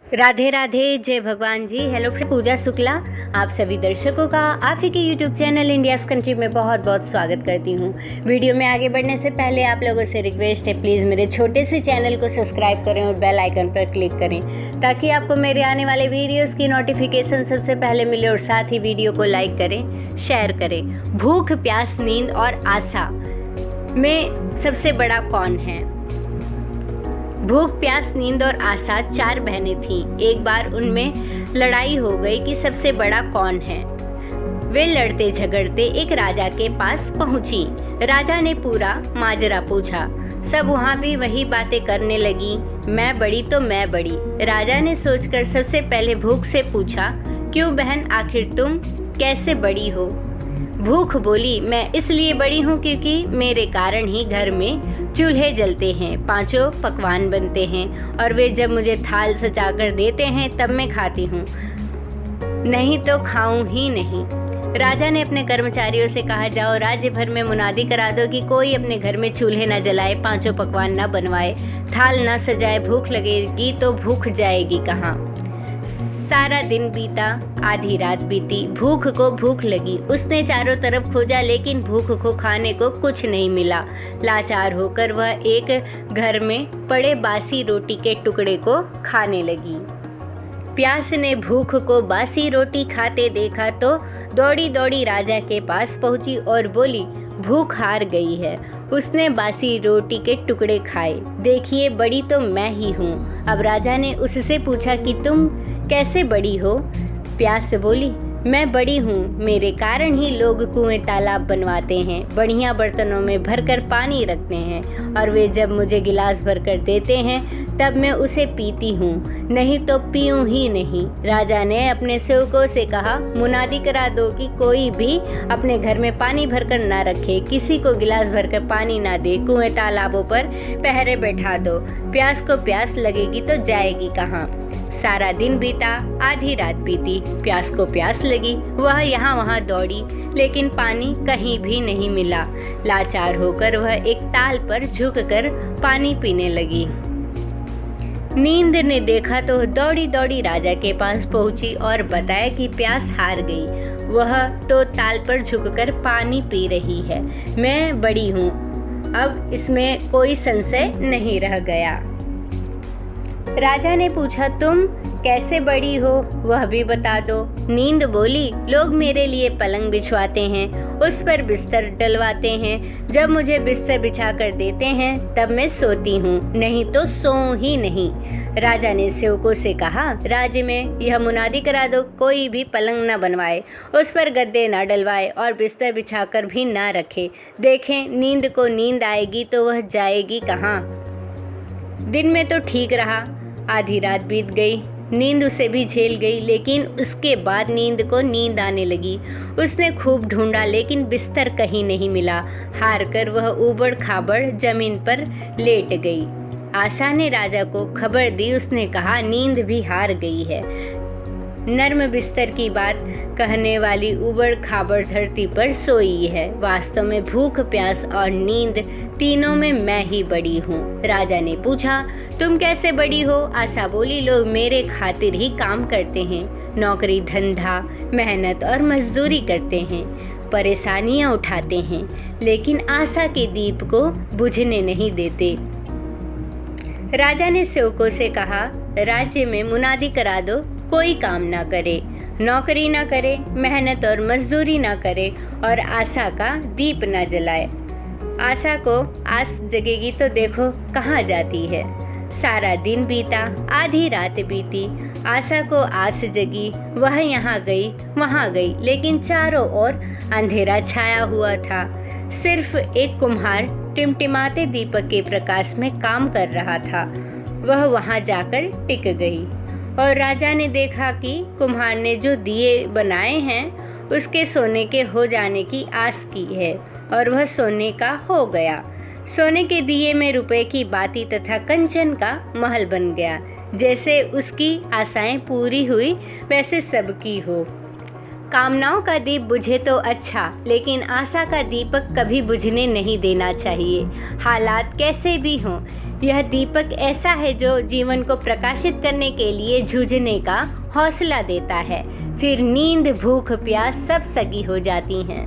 राधे राधे, जय भगवान जी। Hello friend, पूजा शुक्ला आप सभी दर्शकों का आप ही के यूट्यूब चैनल इंडियाज़ कंट्री में बहुत बहुत स्वागत करती हूँ। वीडियो में आगे बढ़ने से पहले आप लोगों से रिक्वेस्ट है, प्लीज़ मेरे छोटे से चैनल को सब्सक्राइब करें और बेल आइकन पर क्लिक करें ताकि आपको मेरे आने वाले वीडियोज़ की नोटिफिकेशन सबसे पहले मिले। और साथ ही वीडियो को लाइक करें, शेयर करें। भूख, प्यास, नींद और आशा में सबसे बड़ा कौन है? भूख, प्यास, नींद और आशा चार बहनें थीं। एक बार उनमें लड़ाई हो गई कि सबसे बड़ा कौन है। वे लड़ते झगड़ते एक राजा के पास पहुंची। राजा ने पूरा माजरा पूछा। सब वहां भी वही बातें करने लगी, मैं बड़ी तो मैं बड़ी। राजा ने सोचकर सबसे पहले भूख से पूछा, क्यों बहन, आखिर तुम कैसे बड़ी हो? भूख बोली, मैं इसलिए बड़ी हूँ क्योंकि मेरे कारण ही घर में चूल्हे जलते हैं, पांचों पकवान बनते हैं और वे जब मुझे थाल सजाकर देते हैं तब मैं खाती हूँ, नहीं तो खाऊं ही नहीं। राजा ने अपने कर्मचारियों से कहा, जाओ राज्य भर में मुनादी करा दो कि कोई अपने घर में चूल्हे न जलाए, पांचों पकवान न बनवाए, थाल न सजाए। भूख लगेगी तो भूख जाएगी कहाँ? सारा दिन बीता, आधी रात बीती, भूख को भूख लगी। उसने चारों तरफ खोजा लेकिन भूख को खाने को कुछ नहीं मिला। लाचार होकर वह एक घर में पड़े बासी रोटी के टुकड़े को खाने लगी। प्यास ने भूख को बासी रोटी खाते देखा तो दौड़ी दौड़ी राजा के पास पहुंची और बोली, भूख हार गई है। उसने बासी रोटी के टुकड़े खाए। देखिए, बड़ी तो मैं ही हूँ। अब राजा ने उससे पूछा कि तुम कैसे बड़ी हो? प्यास बोली, मैं बड़ी हूँ, मेरे कारण ही लोग कुएं तालाब बनवाते हैं, बढ़िया बर्तनों में भरकर पानी रखते हैं और वे जब मुझे गिलास भरकर देते हैं तब मैं उसे पीती हूँ, नहीं तो पीऊँ ही नहीं। राजा ने अपने सेवकों से कहा, मुनादी करा दो कि कोई भी अपने घर में पानी भरकर ना रखे, किसी को गिलास भरकर पानी ना दे, कुएं तालाबों पर पहरे बैठा दो। प्यास को प्यास लगेगी तो जाएगी कहाँ? सारा दिन बीता, आधी रात बीती, प्यास को प्यास लगी। वह यहाँ वहाँ दौड़ी लेकिन पानी कहीं भी नहीं मिला। लाचार होकर वह एक ताल पर झुककर पानी पीने लगी। नींद ने देखा तो दौड़ी दौड़ी राजा के पास पहुंची और बताया कि प्यास हार गई। वह तो ताल पर झुककर पानी पी रही है। मैं बड़ी हूँ, अब इसमें कोई संशय नहीं रह गया। राजा ने पूछा, तुम कैसे बड़ी हो वह भी बता दो। नींद बोली, लोग मेरे लिए पलंग बिछवाते हैं, उस पर बिस्तर डलवाते हैं, जब मुझे बिस्तर बिछा कर देते हैं तब मैं सोती हूँ, नहीं तो सोऊं ही नहीं। राजा ने सेवकों से कहा, राज्य में यह मुनादी करा दो, कोई भी पलंग न बनवाए, उस पर गद्दे न डलवाए और बिस्तर बिछाकर भी ना रखे। देखें, नींद को नींद आएगी तो वह जाएगी कहाँ? दिन में तो ठीक रहा, आधी रात बीत गई, नींद उसे भी झेल गई, लेकिन उसके बाद नींद को नींद आने लगी। उसने खूब ढूंढा लेकिन बिस्तर कहीं नहीं मिला। हार कर वह ऊबड़ खाबड़ जमीन पर लेट गई। आशा ने राजा को खबर दी। उसने कहा, नींद भी हार गई है। नर्म बिस्तर की बात कहने वाली ऊबड़ खाबड़ धरती पर सोई है। वास्तव में भूख, प्यास और नींद तीनों में मैं ही बड़ी हूँ। राजा ने पूछा, तुम कैसे बड़ी हो? आशा बोली, लोग मेरे खातिर ही काम करते हैं, नौकरी धंधा, मेहनत और मजदूरी करते हैं, परेशानियाँ उठाते हैं, लेकिन आशा के दीप को बुझने नहीं देते। राजा ने सेवकों से कहा, राज्य में मुनादी करा दो, कोई काम ना करे, नौकरी ना करे, मेहनत और मजदूरी ना करे और आशा का दीप ना जलाए। आशा को आस जगेगी तो देखो कहाँ जाती है। सारा दिन बीता, आधी रात बीती, आशा को आस जगी। वह यहाँ गई वहाँ गई, लेकिन चारों ओर अंधेरा छाया हुआ था। सिर्फ एक कुम्हार टिमटिमाते दीपक के प्रकाश में काम कर रहा था। वह वहाँ जाकर टिक गई और राजा ने देखा कि कुम्हार ने जो दिए बनाए हैं उसके सोने के हो जाने की आस की है और वह सोने का हो गया। सोने के दिए में रुपए की बाती तथा कंचन का महल बन गया। जैसे उसकी आशाएं पूरी हुई वैसे सबकी हो। कामनाओं का दीप बुझे तो अच्छा, लेकिन आशा का दीपक कभी बुझने नहीं देना चाहिए। हालात कैसे भी हों, यह दीपक ऐसा है जो जीवन को प्रकाशित करने के लिए जूझने का हौसला देता है। फिर नींद, भूख, प्यास सब सगी हो जाती हैं।